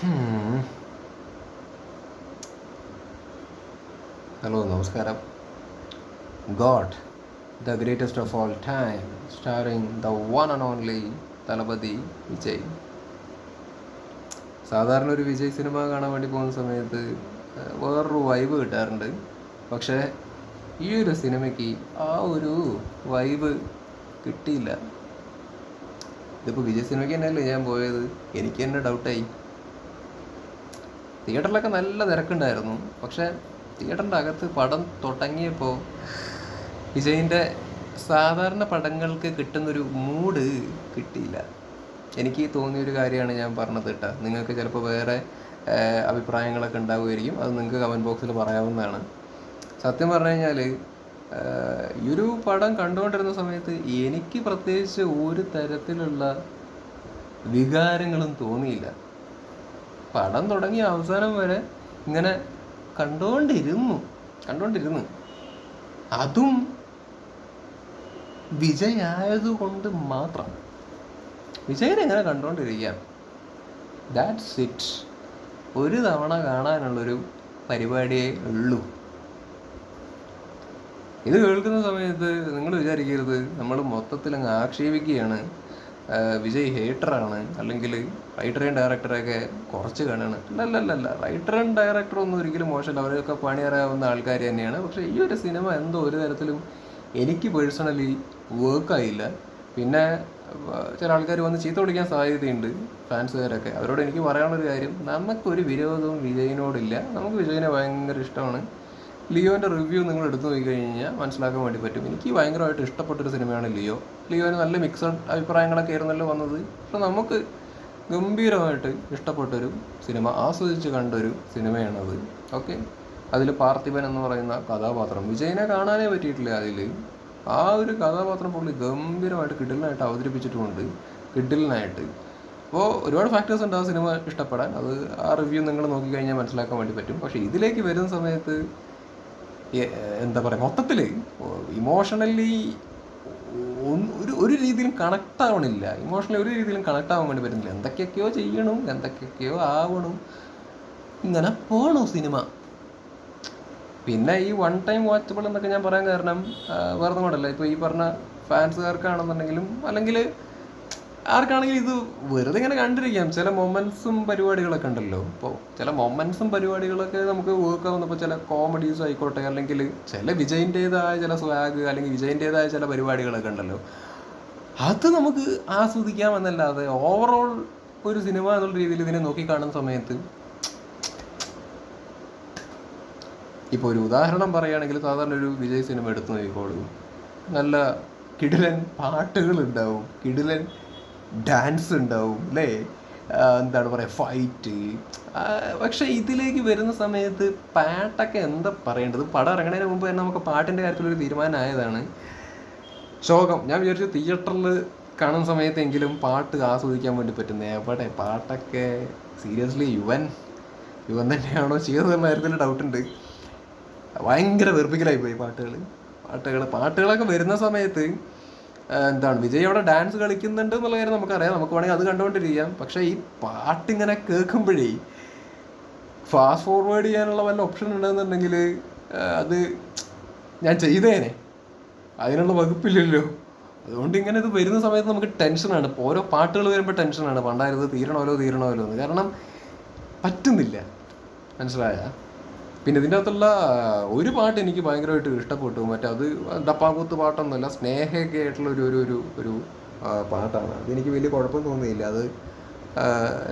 Hello, നമസ്കാരം. God, the greatest of all time, starring the one and only Thalapathy Vijay. സാധാരണ ഒരു Vijay cinema കാണാൻ വേണ്ടി പോകുന്ന സമയത്ത് വേറൊരു വൈബ് കിട്ടാറുണ്ട്. പക്ഷേ ഈ ഒരു സിനിമയ്ക്ക് ആ ഒരു വൈബ് കിട്ടിയില്ല. ഇതിപ്പോൾ വിജയ് സിനിമയ്ക്ക് തന്നെയല്ലേ ഞാൻ പോയത്. എനിക്ക് തന്നെ ഡൗട്ടായി. തിയേറ്ററിലൊക്കെ നല്ല തിരക്കുണ്ടായിരുന്നു. പക്ഷേ തിയേറ്ററിൻ്റെ അകത്ത് പടം തുടങ്ങിയപ്പോൾ വിജയിൻ്റെ സാധാരണ പടങ്ങൾക്ക് കിട്ടുന്നൊരു മൂഡ് കിട്ടിയില്ല. എനിക്ക് തോന്നിയൊരു കാര്യമാണ് ഞാൻ പറഞ്ഞത് കേട്ടോ. നിങ്ങൾക്ക് ചിലപ്പോൾ വേറെ അഭിപ്രായങ്ങളൊക്കെ ഉണ്ടാവുമായിരിക്കും. അത് നിങ്ങൾക്ക് കമൻറ്റ് ബോക്സിൽ പറയാവുന്നതാണ്. സത്യം പറഞ്ഞു കഴിഞ്ഞാൽ ഈ ഒരു പടം കണ്ടുകൊണ്ടിരുന്ന സമയത്ത് എനിക്ക് പ്രത്യേകിച്ച് ഒരു തരത്തിലുള്ള വികാരങ്ങളും തോന്നിയില്ല. പടം തുടങ്ങിയ അവസാനം വരെ ഇങ്ങനെ കണ്ടുകൊണ്ടിരുന്നു. അതും വിജയായതുകൊണ്ട് മാത്രം. വിജയനെ എങ്ങനെ കണ്ടുകൊണ്ടിരിക്കാം? That's it. ഒരു തവണ കാണാനുള്ളൊരു പരിപാടിയേ ഉള്ളൂ. ഇത് കേൾക്കുന്ന സമയത്ത് നിങ്ങൾ വിചാരിക്കരുത് നമ്മൾ മൊത്തത്തിൽ അങ്ങ് ആക്ഷേപിക്കുകയാണ്, വിജയ് ഹേറ്ററാണ്, അല്ലെങ്കിൽ റൈറ്ററേയും ഡയറക്ടറെയൊക്കെ കുറച്ച് കാണുകയാണ്. അല്ലല്ലല്ല, റൈറ്ററും ഡയറക്ടറും ഒന്നും ഒരിക്കലും മോശമല്ല. അവരൊക്കെ പണി അറിയാവുന്ന ആൾക്കാർ തന്നെയാണ്. പക്ഷേ ഈ ഒരു സിനിമ എന്തോ ഒരു തരത്തിലും എനിക്ക് പേഴ്സണലി വർക്കായില്ല. പിന്നെ ചില ആൾക്കാർ വന്ന് ചീത്ത വിളിക്കാൻ സാധ്യതയുണ്ട്, ഫാൻസുകാരൊക്കെ. അവരോട് എനിക്ക് പറയാനുള്ളൊരു കാര്യം, നമുക്കൊരു വിരോധവും വിജയിനോടില്ല. നമുക്ക് വിജയിനെ ഭയങ്കര ഇഷ്ടമാണ്. ലിയോൻ്റെ റിവ്യൂ നിങ്ങൾ എടുത്തു നോക്കി കഴിഞ്ഞാൽ മനസ്സിലാക്കാൻ വേണ്ടി പറ്റും. എനിക്ക് ഭയങ്കരമായിട്ട് ഇഷ്ടപ്പെട്ടൊരു സിനിമയാണ് ലിയോന് നല്ല മിക്സഡ് അഭിപ്രായങ്ങളൊക്കെ ആയിരുന്നല്ലോ വന്നത്. പക്ഷെ നമുക്ക് ഗംഭീരമായിട്ട് ഇഷ്ടപ്പെട്ടൊരു സിനിമ, ആസ്വദിച്ച് കണ്ടൊരു സിനിമയാണത്. ഓക്കെ, അതിൽ പാർത്ഥിപൻ എന്ന് പറയുന്ന കഥാപാത്രം വിജയനെ കാണാനേ പറ്റിയിട്ടില്ല. അതിൽ ആ ഒരു കഥാപാത്രം പുള്ളി ഗംഭീരമായിട്ട് കിഡിലിനായിട്ട് അവതരിപ്പിച്ചിട്ടുമുണ്ട്. കിഡിലിനായിട്ട്. അപ്പോൾ ഒരുപാട് ഫാക്ടേഴ്സ് ഉണ്ട് ആ സിനിമ ഇഷ്ടപ്പെടാൻ. അത് ആ റിവ്യൂ നിങ്ങൾ നോക്കിക്കഴിഞ്ഞാൽ മനസ്സിലാക്കാൻ വേണ്ടി പറ്റും. പക്ഷേ ഇതിലേക്ക് വരുന്ന സമയത്ത് എന്താ പറയുക, മൊത്തത്തിൽ ഇമോഷണലി ഒരു രീതിയിലും കണക്റ്റ് ആവണില്ല. ഇമോഷണലി ഒരു രീതിയിലും കണക്റ്റ് ആവാൻ വേണ്ടി പറ്റുന്നില്ല. എന്തൊക്കെയൊക്കെയോ ചെയ്യണം, എന്തൊക്കെയൊക്കെയോ ആവണം, ഇങ്ങനെ പോണു സിനിമ. പിന്നെ ഈ വൺ ടൈം വാച്ചബിൾ എന്നൊക്കെ ഞാൻ പറയാൻ കാരണം വേറെ ഒന്നും കൊണ്ടല്ല. ഇപ്പോൾ ഈ പറഞ്ഞ ഫാൻസുകാർക്കാണെന്നുണ്ടെങ്കിലും അല്ലെങ്കിൽ ആർക്കാണെങ്കിലും ഇത് വെറുതെ ഇങ്ങനെ കണ്ടിരിക്കാം. ചില മൊമെൻറ്റ്സും പരിപാടികളൊക്കെ ഉണ്ടല്ലോ. ഇപ്പോൾ ചില മൊമെൻറ്റ്സും പരിപാടികളൊക്കെ നമുക്ക് വർക്ക് ആവുന്നപ്പോൾ ചില കോമഡീസ് ആയിക്കോട്ടെ, അല്ലെങ്കിൽ ചില വിജയിൻ്റേതായ ചില സ്വാഗ്, അല്ലെങ്കിൽ വിജയിൻ്റേതായ ചില പരിപാടികളൊക്കെ ഉണ്ടല്ലോ, അത് നമുക്ക് ആസ്വദിക്കാമെന്നല്ലാതെ ഓവറോൾ ഒരു സിനിമ എന്നുള്ള രീതിയിൽ ഇതിനെ നോക്കിക്കാണുന്ന സമയത്ത്, ഇപ്പോൾ ഒരു ഉദാഹരണം പറയുകയാണെങ്കിൽ സാധാരണ ഒരു വിജയ് സിനിമ എടുത്തു നോക്കിക്കോളൂ. നല്ല കിടിലൻ പാട്ടുകളുണ്ടാവും, കിടിലൻ ഡാൻസ് ഉണ്ടാവും, അല്ലേ? എന്താണ് പറയുക, ഫൈറ്റ്. പക്ഷെ ഇതിലേക്ക് വരുന്ന സമയത്ത് പാട്ടൊക്കെ എന്താ പറയേണ്ടത്? പടം ഇറങ്ങുന്നതിന് മുമ്പ് തന്നെ നമുക്ക് പാട്ടിൻ്റെ കാര്യത്തിലൊരു തീരുമാനമായതാണ്. ശോകം. ഞാൻ വിചാരിച്ചു തിയേറ്ററിൽ കാണുന്ന സമയത്തെങ്കിലും പാട്ട് ആസ്വദിക്കാൻ വേണ്ടി പറ്റുന്നത്. എവിടെ പാട്ടൊക്കെ സീരിയസ്ലി യുവൻ തന്നെയാണോ ചെയ്തതെന്ന കാര്യത്തിൽ ഡൗട്ടുണ്ട്. ഭയങ്കര വെറുപ്പിക്കലായിപ്പോയി പാട്ടുകളൊക്കെ വരുന്ന സമയത്ത്. എന്താണ്, വിജയ് അവിടെ ഡാൻസ് കളിക്കുന്നുണ്ട് എന്നുള്ള കാര്യം നമുക്കറിയാം, നമുക്ക് വേണമെങ്കിൽ അത് കണ്ടുകൊണ്ടിരിക്കാം. പക്ഷേ ഈ പാട്ടിങ്ങനെ കേൾക്കുമ്പോഴേ ഫാസ്റ്റ് ഫോർവേഡ് ചെയ്യാനുള്ള വല്ല ഓപ്ഷൻ ഉണ്ടെന്നുണ്ടെങ്കിൽ അത് ഞാൻ ചെയ്തേനെ. അതിനുള്ള വകുപ്പില്ലല്ലോ. അതുകൊണ്ട് ഇങ്ങനെ ഇത് വരുന്ന സമയത്ത് നമുക്ക് ടെൻഷനാണ്. ഇപ്പോൾ ഓരോ പാട്ടുകൾ വരുമ്പോൾ ടെൻഷനാണ്. പണ്ടായത് തീരണമല്ലോ എന്ന്. കാരണം പറ്റുന്നില്ല, മനസ്സിലായ? പിന്നെ ഇതിൻ്റെ അകത്തുള്ള ഒരു പാട്ട് എനിക്ക് ഭയങ്കരമായിട്ട് ഇഷ്ടപ്പെട്ടു. അത് ഡപ്പാങ്കൂത്ത് പാട്ടൊന്നുമല്ല, സ്നേഹയൊക്കെ ആയിട്ടുള്ള ഒരു പാട്ടാണ്. അതെനിക്ക് വലിയ കുഴപ്പം തോന്നിയില്ല. അത്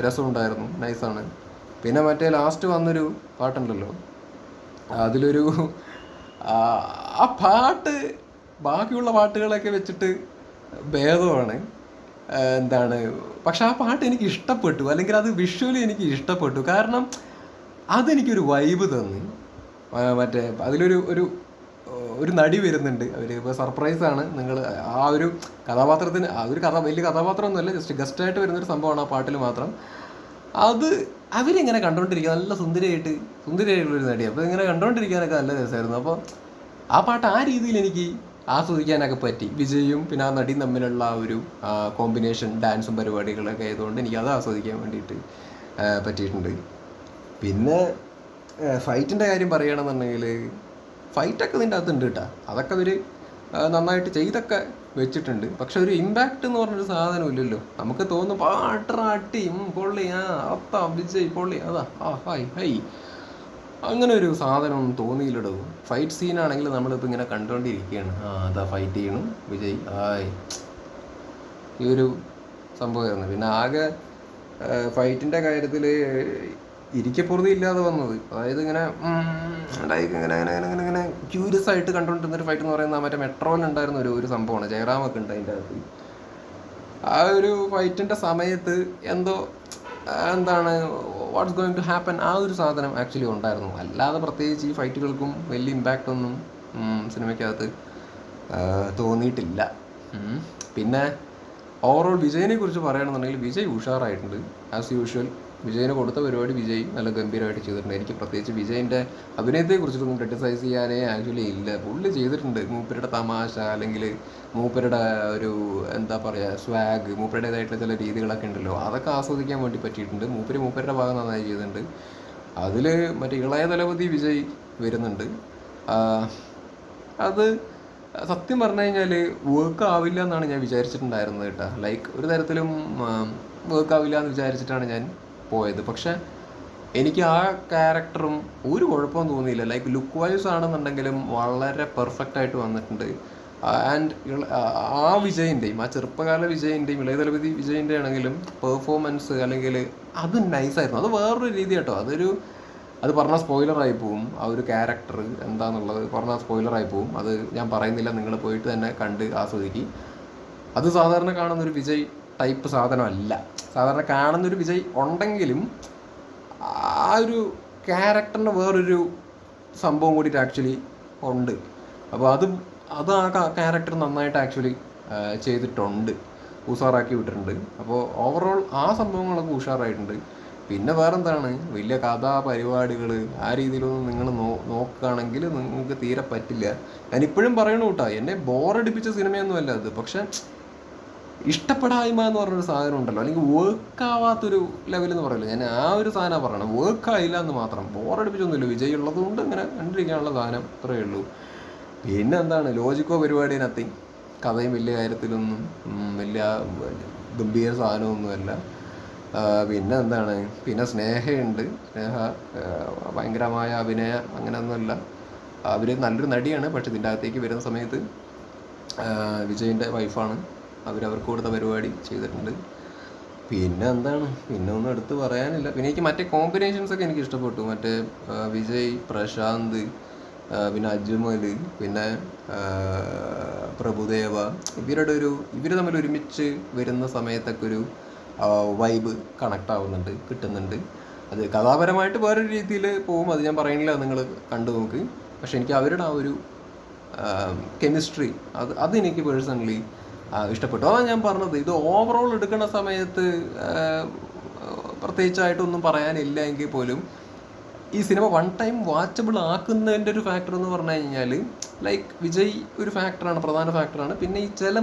രസമുണ്ടായിരുന്നു, നൈസാണ്. പിന്നെ ലാസ്റ്റ് വന്നൊരു പാട്ടുണ്ടല്ലോ, അതിലൊരു ആ പാട്ട് ബാക്കിയുള്ള പാട്ടുകളൊക്കെ വെച്ചിട്ട് ഭേദമാണ്. പക്ഷെ ആ പാട്ട് എനിക്ക് ഇഷ്ടപ്പെട്ടു, അല്ലെങ്കിൽ അത് വിഷ്വലി എനിക്ക് ഇഷ്ടപ്പെട്ടു. കാരണം അതെനിക്കൊരു വൈബ് തന്നു. അതിലൊരു നടി വരുന്നുണ്ട്. അവർ ഇപ്പോൾ സർപ്രൈസാണ്. നിങ്ങൾ ആ ഒരു കഥാപാത്രത്തിന്, വലിയ കഥാപാത്രമൊന്നുമല്ല, ജസ്റ്റ് ഗസ്റ്റായിട്ട് വരുന്നൊരു സംഭവമാണ് ആ പാട്ടിൽ മാത്രം. അത് അവരിങ്ങനെ കണ്ടുകൊണ്ടിരിക്കുക, നല്ല സുന്ദരിയായിട്ടുള്ളൊരു നടി. അപ്പോൾ ഇങ്ങനെ കണ്ടുകൊണ്ടിരിക്കാനൊക്കെ നല്ല രസമായിരുന്നു. അപ്പോൾ ആ പാട്ട് ആ രീതിയിൽ എനിക്ക് ആസ്വദിക്കാനൊക്കെ പറ്റി. വിജയും പിന്നെ ആ നടിയും തമ്മിലുള്ള ആ ഒരു കോമ്പിനേഷൻ, ഡാൻസും പരിപാടികളൊക്കെ ആയതുകൊണ്ട് എനിക്കത് ആസ്വദിക്കാൻ വേണ്ടിയിട്ട് പറ്റിയിട്ടുണ്ട്. പിന്നെ ഫൈറ്റിൻ്റെ കാര്യം പറയുകയാണെന്നുണ്ടെങ്കിൽ ഫൈറ്റൊക്കെ ഇതിൻ്റെ അകത്തുണ്ട് കേട്ടോ. അതൊക്കെ അവർ നന്നായിട്ട് ചെയ്തൊക്കെ വെച്ചിട്ടുണ്ട്. പക്ഷെ ഒരു ഇമ്പാക്റ്റ് എന്ന് പറഞ്ഞൊരു സാധനം ഇല്ലല്ലോ. നമുക്ക് തോന്നും പാട്ടറാട്ടി പൊള്ളി, അത്ത വിജയ് പൊള്ളി, അതാ ഹൈ ഹൈ, അങ്ങനെ ഒരു സാധനമൊന്നും തോന്നിയില്ലടോ. ഫൈറ്റ് സീനാണെങ്കിൽ നമ്മളിപ്പോൾ ഇങ്ങനെ കണ്ടുകൊണ്ടിരിക്കുകയാണ്, അതാ ഫൈറ്റ് ചെയ്യണം വിജയ് ഹായ്, ഈ ഒരു സംഭവമായിരുന്നു. പിന്നെ ആകെ ഫൈറ്റിൻ്റെ കാര്യത്തിൽ ഇരിക്കപ്പുറതി ഇല്ലാതെ വന്നത്, അതായത് ഇങ്ങനെ ഇങ്ങനെ ഇങ്ങനെ ഇങ്ങനെ ഇങ്ങനെ ക്യൂരിയസ് ആയിട്ട് കണ്ടുകൊണ്ടിരുന്നൊരു ഫൈറ്റ് എന്ന് പറയുന്നത് മറ്റേ മെട്രോയിലുണ്ടായിരുന്ന ഒരു സംഭവമാണ്. ജയറാമൊക്കെ ഉണ്ട് അതിൻ്റെ അകത്ത്. ആ ഒരു ഫൈറ്റിൻ്റെ സമയത്ത് എന്തോ എന്താണ് വാട്ട്സ് ഗോയിങ് ടു ഹാപ്പൻ, ആ ഒരു സാധനം ആക്ച്വലി ഉണ്ടായിരുന്നു. അല്ലാതെ പ്രത്യേകിച്ച് ഈ ഫൈറ്റുകൾക്കും വലിയ ഇമ്പാക്റ്റ് ഒന്നും സിനിമയ്ക്കകത്ത് തോന്നിയിട്ടില്ല. പിന്നെ ഓവറോൾ വിജയിനെ കുറിച്ച് പറയുകയാണെന്നുണ്ടെങ്കിൽ വിജയ് ഉഷാറായിട്ടുണ്ട് ആസ് യൂഷ്വൽ. വിജയിന് കൊടുത്ത പരിപാടി വിജയ് നല്ല ഗംഭീരമായിട്ട് ചെയ്തിട്ടുണ്ട്. എനിക്ക് പ്രത്യേകിച്ച് വിജയിൻ്റെ അഭിനയത്തെക്കുറിച്ചിട്ടൊന്നും ക്രിട്ടിസൈസ് ചെയ്യാനേ ആക്ച്വലി ഇല്ല. പുള്ളി ചെയ്തിട്ടുണ്ട്. മൂപ്പരുടെ തമാശ അല്ലെങ്കിൽ മൂപ്പരുടെ ഒരു എന്താ പറയുക സ്വാഗ്, മൂപ്പരുടേതായിട്ടുള്ള ചില രീതികളൊക്കെ ഉണ്ടല്ലോ, അതൊക്കെ ആസ്വദിക്കാൻ വേണ്ടി പറ്റിയിട്ടുണ്ട്. മൂപ്പരുടെ ഭാഗം നന്നായി ചെയ്തിട്ടുണ്ട്. അതിൽ മറ്റേ ഇളയ തലപതി വിജയ് വരുന്നുണ്ട്. അത് സത്യം പറഞ്ഞു കഴിഞ്ഞാൽ വർക്ക് ആവില്ല എന്നാണ് ഞാൻ വിചാരിച്ചിട്ടുണ്ടായിരുന്നത് കേട്ടോ. ലൈക്ക് ഒരു തരത്തിലും വർക്ക് ആവില്ല എന്ന് വിചാരിച്ചിട്ടാണ് ഞാൻ പോയത്. പക്ഷെ എനിക്ക് ആ ക്യാരക്ടറും ഒരു കുഴപ്പവും തോന്നിയില്ല. ലൈക്ക് ലുക്ക് വൈസ് ആണെന്നുണ്ടെങ്കിലും വളരെ പെർഫെക്റ്റ് ആയിട്ട് വന്നിട്ടുണ്ട്. ആൻഡ് ആ വിജയിൻ്റെയും ആ ചെറുപ്പകാല വിജയിൻ്റെയും ഇളയ തലപതി വിജയിൻ്റെ ആണെങ്കിലും പെർഫോമൻസ് അല്ലെങ്കിൽ അത് നൈസായിരുന്നു. അത് വേറൊരു രീതി കേട്ടോ. അത് പറഞ്ഞാൽ സ്പോയിലറായി പോവും. ആ ഒരു ക്യാരക്ടർ എന്താണെന്നുള്ളത് പറഞ്ഞാൽ സ്പോയിലറായി പോവും. അത് ഞാൻ പറയുന്നില്ല, നിങ്ങൾ പോയിട്ട് തന്നെ കണ്ട് ആസ്വദിക്കുക. അത് സാധാരണ കാണുന്നൊരു വിജയ് ടൈപ്പ് സാധനമല്ല. സാധാരണ കാണുന്നൊരു വിജയ് ഉണ്ടെങ്കിലും ആ ഒരു ക്യാരക്ടറിന് വേറൊരു സംഭവം കൂടിയിട്ട് ആക്ച്വലി ഉണ്ട്. അപ്പോൾ അത് ആ ക്യാരക്ടർ നന്നായിട്ട് ആക്ച്വലി ചെയ്തിട്ടുണ്ട്, ഉഷാറാക്കി വിട്ടിട്ടുണ്ട്. അപ്പോൾ ഓവറോൾ ആ സംഭവങ്ങളൊക്കെ ഉഷാറായിട്ടുണ്ട്. പിന്നെ വേറെന്താണ്, വലിയ കഥാ പരിപാടികൾ ആ രീതിയിലൊന്നും നിങ്ങൾ നോക്കുകയാണെങ്കിൽ നിങ്ങൾക്ക് തീരെ പറ്റില്ല. ഞാനിപ്പോഴും പറയണു കേട്ടോ, എന്നെ ബോറടിപ്പിച്ച സിനിമയൊന്നുമല്ല അത്. പക്ഷെ ഇഷ്ടപ്പെടായ്മ എന്ന് പറഞ്ഞൊരു സാധനം ഉണ്ടല്ലോ, അല്ലെങ്കിൽ വർക്കാവാത്തൊരു ലെവലെന്ന് പറയില്ല, ഞാൻ ആ ഒരു സാധനം പറയണം. വർക്കായില്ല എന്ന് മാത്രം, ബോറടിപ്പിച്ചൊന്നുമില്ല. വിജയ് ഉള്ളത് കൊണ്ട് ഇങ്ങനെ കണ്ടിരിക്കാനുള്ള സാധനം അത്രയേ ഉള്ളൂ. പിന്നെ എന്താണ്, ലോജിക്കോ പരിപാടി നത്തിങ്. കഥയും വലിയ കാര്യത്തിലൊന്നും വലിയ ഗംഭീര സാധനമൊന്നുമല്ല. പിന്നെ എന്താണ്, പിന്നെ സ്നേഹയുണ്ട്. സ്നേഹ ഭയങ്കരമായ അഭിനയം അങ്ങനെയൊന്നുമല്ല. അവർ നല്ലൊരു നടിയാണ്. പക്ഷെ ഇതിൻ്റെ അകത്തേക്ക് വരുന്ന സമയത്ത് വിജയിൻ്റെ വൈഫാണ്. അവർക്ക് കൊടുത്ത പരിപാടി ചെയ്തിട്ടുണ്ട്. പിന്നെ എന്താണ്, പിന്നെ ഒന്നും എടുത്ത് പറയാനില്ല. പിന്നെ എനിക്ക് മറ്റേ കോമ്പിനേഷൻസൊക്കെ എനിക്ക് ഇഷ്ടപ്പെട്ടു. മറ്റേ വിജയ്, പ്രശാന്ത്, പിന്നെ അജ്മൽ, പിന്നെ പ്രഭുദേവ, ഇവർ തമ്മിൽ ഒരുമിച്ച് വരുന്ന സമയത്തൊക്കെ ഒരു വൈബ് കണക്റ്റ് ആവുന്നുണ്ട്, കിട്ടുന്നുണ്ട്. അത് കഥാപരമായിട്ട് വേറൊരു രീതിയിൽ പോകും, അത് ഞാൻ പറയുന്നില്ല, നിങ്ങൾ കണ്ടു നോക്ക്. പക്ഷെ എനിക്ക് അവരുടെ ആ ഒരു കെമിസ്ട്രി അതെനിക്ക് പേഴ്സണലി ഇഷ്ടപ്പെട്ടു. അതാണ് ഞാൻ പറഞ്ഞത്. ഇത് ഓവറോൾ എടുക്കുന്ന സമയത്ത് പ്രത്യേകിച്ചായിട്ടൊന്നും പറയാനില്ല എങ്കിൽ പോലും ഈ സിനിമ വൺ ടൈം വാച്ചബിൾ ആക്കുന്നതിൻ്റെ ഒരു ഫാക്ടർ എന്ന് പറഞ്ഞു കഴിഞ്ഞാൽ ലൈക്ക് വിജയ് ഒരു ഫാക്ടറാണ്, പ്രധാന ഫാക്ടറാണ്. പിന്നെ ഈ ചില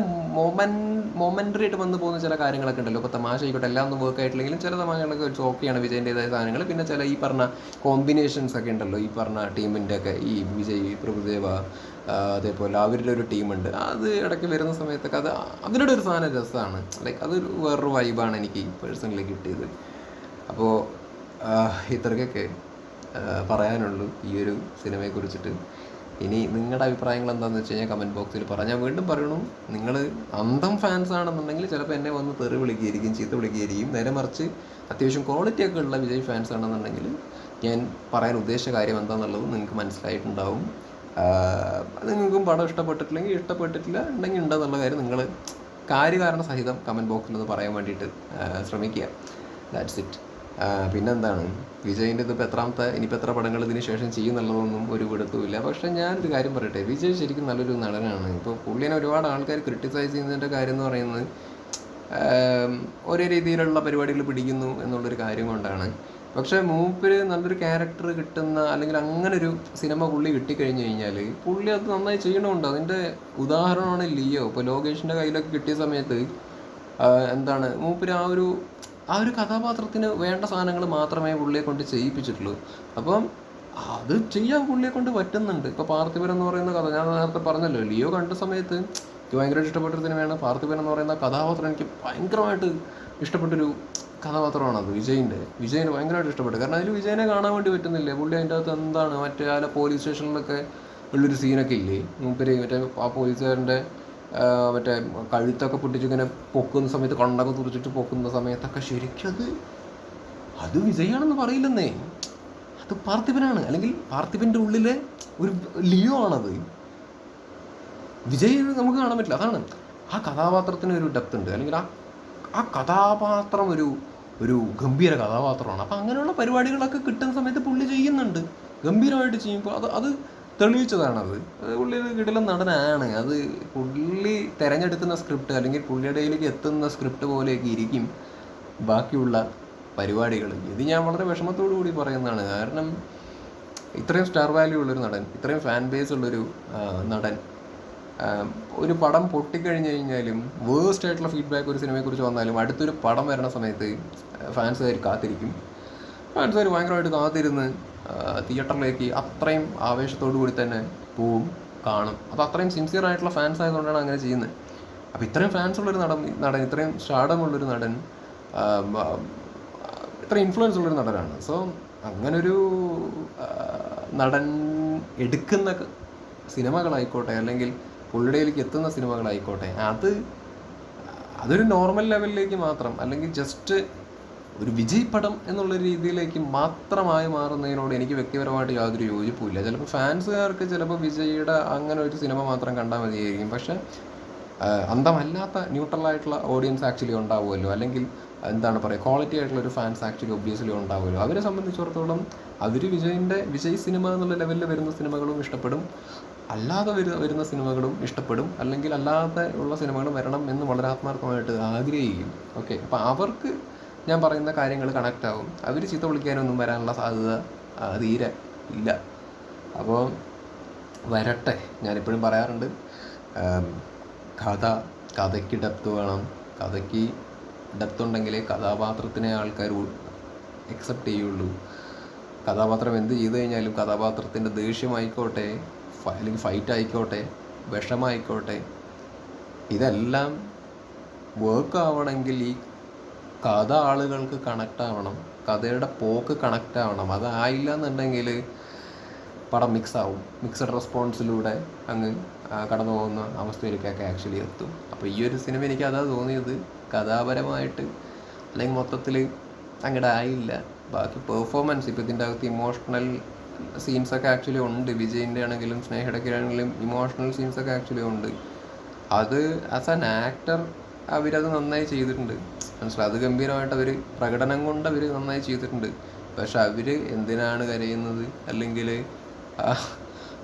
മൊമെൻ്ററി ആയിട്ട് വന്നു പോകുന്ന ചില കാര്യങ്ങളൊക്കെ ഉണ്ടല്ലോ. ഇപ്പോൾ തമാശ ആയിക്കോട്ടെ, എല്ലാം ഒന്നും വർക്ക് ആയിട്ടില്ലെങ്കിലും ചില തമാശകളൊക്കെ വെച്ച് ഓക്കെയാണ് വിജയിൻ്റെതായ സാധനങ്ങൾ. പിന്നെ ചില ഈ പറഞ്ഞ കോമ്പിനേഷൻസ് ഒക്കെ ഉണ്ടല്ലോ, ഈ പറഞ്ഞ ടീമിൻ്റെ ഒക്കെ, ഈ വിജയ്, പ്രഭുദേവ, അതേപോലെ അവരുടെ ഒരു ടീമുണ്ട്, അത് ഇടയ്ക്ക് വരുന്ന സമയത്തൊക്കെ അതിനോട് ഒരു സാധനം രസമാണ്. ലൈക്ക് അതൊരു വേറൊരു വൈബാണ് എനിക്ക് പേഴ്സണലി കിട്ടിയത്. അപ്പോൾ ഇത്രയ്ക്കൊക്കെ പറയാനുള്ളൂ ഈ ഒരു സിനിമയെക്കുറിച്ചിട്ട്. ഇനി നിങ്ങളുടെ അഭിപ്രായങ്ങൾ എന്താണെന്ന് വെച്ച് കഴിഞ്ഞാൽ കമൻറ്റ് ബോക്സിൽ പറയാം. ഞാൻ വീണ്ടും പറയണു, നിങ്ങൾ അന്തം ഫാൻസ് ആണെന്നുണ്ടെങ്കിൽ ചിലപ്പോൾ എന്നെ വന്ന് തെറി വിളിക്കുകയായിരിക്കും, ചീത്ത വിളിക്കുകയായിരിക്കും. നേരെ മറിച്ച് അത്യാവശ്യം ക്വാളിറ്റിയൊക്കെ ഉള്ള വിജയ് ഫാൻസ് ആണെന്നുണ്ടെങ്കിൽ ഞാൻ പറയാൻ ഉദ്ദേശിച്ച കാര്യം എന്താണെന്നുള്ളത് നിങ്ങൾക്ക് മനസ്സിലായിട്ടുണ്ടാവും. അത് നിങ്ങൾക്കും പടം ഇഷ്ടപ്പെട്ടിട്ടില്ലെങ്കിൽ ഇഷ്ടപ്പെട്ടിട്ടില്ല ഉണ്ടെങ്കിൽ ഉണ്ടെന്നുള്ള കാര്യം നിങ്ങൾ കാര്യകാരണ സഹിതം കമൻറ്റ് ബോക്സിൽ ഒന്ന് പറയാൻ വേണ്ടിയിട്ട് ശ്രമിക്കുക. That's it. പിന്നെന്താണ്, വിജയിൻ്റെ ഇതിപ്പോൾ ഇനിയിപ്പോൾ എത്ര പടങ്ങൾ ഇതിന് ശേഷം ചെയ്യുന്നുള്ളതൊന്നും ഒരു പിടുത്തവുമില്ല. പക്ഷേ ഞാനൊരു കാര്യം പറയട്ടെ, വിജയ് ശരിക്കും നല്ലൊരു നടനാണ്. ഇപ്പോൾ പുള്ളിനെ ഒരുപാട് ആൾക്കാർ ക്രിട്ടിസൈസ് ചെയ്യുന്നതിൻ്റെ കാര്യം എന്ന് പറയുന്നത് ഒരേ രീതിയിലുള്ള പരിപാടികൾ പിടിക്കുന്നു എന്നുള്ളൊരു കാര്യം കൊണ്ടാണ്. പക്ഷേ മൂപ്പര് നല്ലൊരു ക്യാരക്ടർ കിട്ടുന്ന, അല്ലെങ്കിൽ അങ്ങനെ ഒരു സിനിമ പുള്ളി കിട്ടിക്കഴിഞ്ഞ് കഴിഞ്ഞാൽ പുള്ളി അത് നന്നായി ചെയ്യണമുണ്ട്. അതിൻ്റെ ഉദാഹരണമാണ് ലിയോ. ഇപ്പോൾ ലോകേഷിൻ്റെ കയ്യിലൊക്കെ കിട്ടിയ സമയത്ത് എന്താണ് മൂപ്പര് ആ ഒരു ആ ഒരു കഥാപാത്രത്തിന് വേണ്ട സാധനങ്ങൾ മാത്രമേ പുള്ളിയെ കൊണ്ട് ചെയ്യിപ്പിച്ചിട്ടുള്ളൂ. അപ്പം അത് ചെയ്യാൻ പുള്ളിയെ കൊണ്ട് പറ്റുന്നുണ്ട്. ഇപ്പോൾ പാർത്ഥിപൻ എന്ന് പറയുന്ന കഥ ഞാൻ നേരത്തെ പറഞ്ഞല്ലോ, ലിയോ കണ്ട സമയത്ത് എനിക്ക് ഭയങ്കരമായിട്ട് ഇഷ്ടപ്പെട്ടൊരു സിനിമയാണ് പാർത്ഥിപൻ എന്ന് പറയുന്ന കഥാപാത്രം. എനിക്ക് ഭയങ്കരമായിട്ട് ഇഷ്ടപ്പെട്ടൊരു കഥാപാത്രമാണത്. വിജയന് ഭയങ്കരമായിട്ട് ഇഷ്ടപ്പെട്ടു. കാരണം അതിൽ വിജയനെ കാണാൻ വേണ്ടി പറ്റുന്നില്ല. പുള്ളി അതിൻ്റെ അകത്ത് എന്താണ് മറ്റേ ആ പോലീസ് സ്റ്റേഷനിലൊക്കെ ഉള്ളൊരു സീനൊക്കെ ഇല്ലേ, മൂപ്പര് മറ്റേ ആ പോലീസുകാരൻ്റെ മറ്റേ കഴുത്തൊക്കെ പൊട്ടിച്ചിങ്ങനെ പൊക്കുന്ന സമയത്ത്, കണ്ടൊക്കെ തുറച്ചിട്ട് പൊക്കുന്ന സമയത്തൊക്കെ ശരിക്കും അത് വിജയാണെന്ന് പറയില്ലെന്നേ, അത് പാർത്ഥിപനാണ്. അല്ലെങ്കിൽ പാർത്ഥിപൻ്റെ ഉള്ളിലെ ഒരു ലിയോ ആണത്. വിജയ് നമുക്ക് കാണാൻ പറ്റില്ല. അതാണ് ആ കഥാപാത്രത്തിന് ഒരു ഡെപ്ത് ഉണ്ട്. അല്ലെങ്കിൽ ആ കഥാപാത്രം ഒരു ഗംഭീര കഥാപാത്രമാണ്. അപ്പം അങ്ങനെയുള്ള പരിപാടികളൊക്കെ കിട്ടുന്ന സമയത്ത് പുള്ളി ചെയ്യുന്നുണ്ട്, ഗംഭീരമായിട്ട് ചെയ്യുമ്പോൾ അത് തെളിയിച്ചതാണത്. പുള്ളി ഒരു കിടിലൻ നടനാണ്. അത് പുള്ളി തിരഞ്ഞെടുക്കുന്ന സ്ക്രിപ്റ്റ് അല്ലെങ്കിൽ പുള്ളിയുടെയിലേക്ക് എത്തുന്ന സ്ക്രിപ്റ്റ് പോലെയൊക്കെ ഇരിക്കും ബാക്കിയുള്ള പരിപാടികൾ. ഇത് ഞാൻ വളരെ വിഷമത്തോടു കൂടി പറയുന്നതാണ്. കാരണം ഇത്രയും സ്റ്റാർ വാല്യൂ ഉള്ളൊരു നടൻ, ഇത്രയും ഫാൻ ബേസ് ഉള്ളൊരു നടൻ, ഒരു പടം പൊട്ടിക്കഴിഞ്ഞ് കഴിഞ്ഞാലും വേഴ്സ്റ്റ് ആയിട്ടുള്ള ഫീഡ്ബാക്ക് ഒരു സിനിമയെക്കുറിച്ച് വന്നാലും അടുത്തൊരു പടം വരണ സമയത്ത് ഫാൻസുകാർ കാത്തിരിക്കും. ഫാൻസുകാർ ഭയങ്കരമായിട്ട് കാത്തിരുന്ന് തിയേറ്ററിലേക്ക് അത്രയും ആവേശത്തോടു കൂടി തന്നെ പോവും, കാണും. അത് അത്രയും സിൻസിയർ ആയിട്ടുള്ള ഫാൻസ് ആയതുകൊണ്ടാണ് അങ്ങനെ ചെയ്യുന്നത്. അപ്പോൾ ഇത്രയും ഫാൻസ് ഉള്ളൊരു നടൻ ഇത്രയും സ്റ്റാർഡമുള്ളൊരു നടൻ, ഇത്ര ഇൻഫ്ലുവൻസ് ഉള്ളൊരു നടനാണ്. സോ അങ്ങനൊരു നടൻ എടുക്കുന്ന സിനിമകളായിക്കോട്ടെ അല്ലെങ്കിൽ പുള്ളിയിലേക്ക് എത്തുന്ന സിനിമകളായിക്കോട്ടെ, അതൊരു നോർമൽ ലെവലിലേക്ക് മാത്രം അല്ലെങ്കിൽ ജസ്റ്റ് ഒരു വിജയ് പടം എന്നുള്ള രീതിയിലേക്ക് മാത്രമായി മാറുന്നതിനോട് എനിക്ക് വ്യക്തിപരമായിട്ട് യാതൊരു യോജിപ്പുമില്ല. ചിലപ്പോൾ ഫാൻസുകാർക്ക് ചിലപ്പോൾ വിജയുടെ അങ്ങനെ ഒരു സിനിമ മാത്രം കണ്ടാൽ മതിയായിരിക്കും. പക്ഷേ അന്തമല്ലാത്ത ന്യൂട്രലായിട്ടുള്ള ഓഡിയൻസ് ആക്ച്വലി ഉണ്ടാവുമല്ലോ, അല്ലെങ്കിൽ എന്താണ് പറയുക, ക്വാളിറ്റി ആയിട്ടുള്ള ഒരു ഫാൻസ് ആക്ച്വലി ഒബ്വിയസ്ലി ഉണ്ടാവുമല്ലോ. അവരെ സംബന്ധിച്ചിടത്തോളം അവർ വിജയ് സിനിമ എന്നുള്ള ലെവലിൽ വരുന്ന സിനിമകളും ഇഷ്ടപ്പെടും, അല്ലാതെ വരുന്ന സിനിമകളും ഇഷ്ടപ്പെടും, അല്ലെങ്കിൽ അല്ലാതെ ഉള്ള സിനിമകളും വരണം എന്ന് വളരെ ആത്മാർത്ഥമായിട്ട് ആഗ്രഹിക്കും. ഓക്കെ, അപ്പോൾ അവർക്ക് ഞാൻ പറയുന്ന കാര്യങ്ങൾ കണക്റ്റ് ആവും. അവർ ചീത്ത വിളിക്കാനൊന്നും വരാനുള്ള സാധ്യത തീരെ ഇല്ല. അപ്പോൾ വരട്ടെ. ഞാനെപ്പോഴും പറയാറുണ്ട്, കഥയ്ക്ക് ഡെപ്ത് വേണം. കഥയ്ക്ക് ഡെപ്ത് ഉണ്ടെങ്കിലേ കഥാപാത്രത്തിനെ ആൾക്കാർ അക്സെപ്റ്റ് ചെയ്യുള്ളൂ. കഥാപാത്രം എന്ത് ചെയ്തു കഴിഞ്ഞാലും കഥാപാത്രത്തിൻ്റെ ദേഷ്യമായിക്കോട്ടെ, അല്ലെങ്കിൽ ഫൈറ്റ് ആയിക്കോട്ടെ, വിഷമായിക്കോട്ടെ, ഇതെല്ലാം വർക്ക് ആവണമെങ്കിൽ ഈ കഥ ആളുകൾക്ക് കണക്റ്റ് ആവണം, കഥയുടെ പോക്ക് കണക്റ്റ് ആവണം. അതായില്ല എന്നുണ്ടെങ്കിൽ പടം മിക്സഡ് റെസ്പോൺസിലൂടെ അങ്ങ് കടന്നു പോകുന്ന അവസ്ഥയിലേക്കൊക്കെ ആക്ച്വലി എത്തും. അപ്പോൾ ഈ ഒരു സിനിമ എനിക്ക് അതാ തോന്നിയത്, കഥാപരമായിട്ട് അല്ലെങ്കിൽ മൊത്തത്തിൽ അങ്ങോട്ട് ആയില്ല. ബാക്കി പെർഫോമൻസ്, ഇപ്പോൾ ഇതിൻ്റെ അകത്ത് ഇമോഷണൽ സീൻസൊക്കെ ആക്ച്വലി ഉണ്ട്. വിജയിൻ്റെ ആണെങ്കിലും സ്നേഹയുടെ ആണെങ്കിലും ഇമോഷണൽ സീൻസൊക്കെ ആക്ച്വലി ഉണ്ട്. അത് ആസ് ആൻ ആക്ടർ അവരത് നന്നായി ചെയ്തിട്ടുണ്ട്, മനസ്സിലായി. അത് ഗംഭീരമായിട്ട് അവർ പ്രകടനം കൊണ്ട് അവർ നന്നായി ചെയ്തിട്ടുണ്ട്. പക്ഷെ അവർ എന്തിനാണ് കരയുന്നത്, അല്ലെങ്കിൽ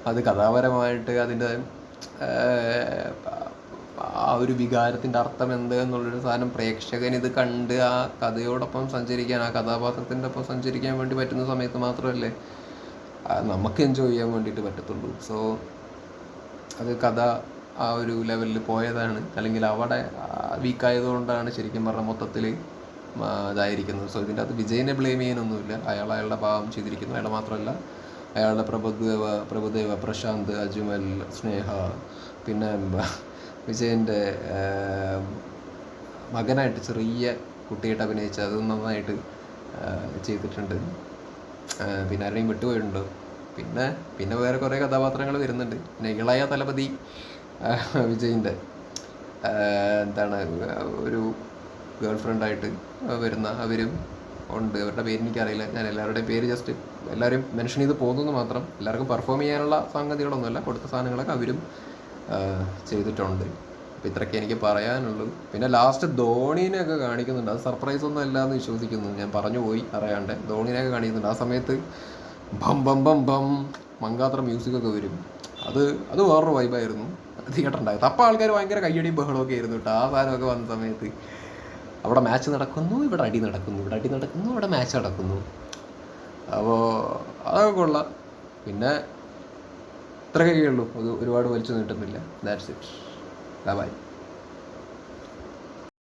അത് കഥാപരമായിട്ട് അതിൻ്റെ ആ ഒരു വികാരത്തിൻ്റെ അർത്ഥം എന്ത് എന്നുള്ളൊരു സാധനം പ്രേക്ഷകൻ ഇത് കണ്ട് ആ കഥയോടൊപ്പം സഞ്ചരിക്കാൻ, ആ കഥാപാത്രത്തിൻ്റെ ഒപ്പം സഞ്ചരിക്കാൻ വേണ്ടി പറ്റുന്ന സമയത്ത് മാത്രമല്ലേ നമുക്ക് എൻജോയ് ചെയ്യാൻ വേണ്ടിയിട്ട് പറ്റത്തുള്ളൂ. സോ അത് കഥ ആ ഒരു ലെവലിൽ പോയതാണ്, അല്ലെങ്കിൽ അവിടെ വീക്കായതുകൊണ്ടാണ് ശരിക്കും പറഞ്ഞാൽ മൊത്തത്തിൽ ഇതായിരിക്കുന്നത്. സോ ഇതിൻ്റെ അകത്ത് വിജയനെ ബ്ലെയിം ചെയ്യാനൊന്നുമില്ല. അയാളുടെ ഭാവം ചെയ്തിരിക്കുന്നു. അയാളെ മാത്രമല്ല, അയാളുടെ പ്രഭുദേവ, പ്രശാന്ത്, അജ്മൽ, സ്നേഹ, പിന്നെ വിജയൻ്റെ മകനായിട്ട് ചെറിയ കുട്ടിയായിട്ട് അഭിനയിച്ച അത് നന്നായിട്ട് ചെയ്തിട്ടുണ്ട്. പിന്നെ ആരുടെയും വിട്ടുപോയിട്ടുണ്ടോ? പിന്നെ വേറെ കുറേ കഥാപാത്രങ്ങൾ വരുന്നുണ്ട്. പിന്നെ ഇളയ തലപതി വിജയിൻ്റെ എന്താണ് ഒരു ഗേൾ ഫ്രണ്ടായിട്ട് വരുന്ന അവരും ഉണ്ട്. അവരുടെ പേര് എനിക്കറിയില്ല. ഞാൻ എല്ലാവരുടെയും പേര് ജസ്റ്റ് എല്ലാവരും മെൻഷൻ ചെയ്ത് പോകുന്നത് മാത്രം. എല്ലാവർക്കും പെർഫോം ചെയ്യാനുള്ള സംഗതികളൊന്നുമല്ല, കൊടുത്ത സാധനങ്ങളൊക്കെ അവരും ചെയ്തിട്ടുണ്ട്. അപ്പോൾ ഇത്രയൊക്കെ എനിക്ക് പറയാനുള്ളൂ. പിന്നെ ലാസ്റ്റ് ധോണീനെയൊക്കെ കാണിക്കുന്നുണ്ട്. അത് സർപ്രൈസ് ഒന്നും അല്ല എന്ന് വിശ്വസിക്കുന്നു. ഞാൻ പറഞ്ഞു പോയി അറിയാണ്ട്. ധോണീനെയൊക്കെ കാണിക്കുന്നുണ്ട്. ആ സമയത്ത് ബം ബം ബം ബം മങ്കാത്ര മ്യൂസിക്കൊക്കെ വരും. അത് വേറൊരു വൈബായിരുന്നു തിയേറ്ററുണ്ടായത്. അപ്പോൾ ആൾക്കാർ ഭയങ്കര കയ്യടിയും ബഹളമൊക്കെ ആയിരുന്നു കേട്ടോ. ആ സാധനമൊക്കെ വന്ന സമയത്ത് അവിടെ മാച്ച് നടക്കുന്നു, ഇവിടെ അടി നടക്കുന്നു, ഇവിടെ മാച്ച് നടക്കുന്നു. അപ്പോൾ അതൊക്കെ കൊള്ളാം. പിന്നെ ഇത്രയൊക്കെ ഉള്ളൂ. ഒരുപാട് വലിച്ചു നീട്ടുന്നില്ല. That's it. ബൈ.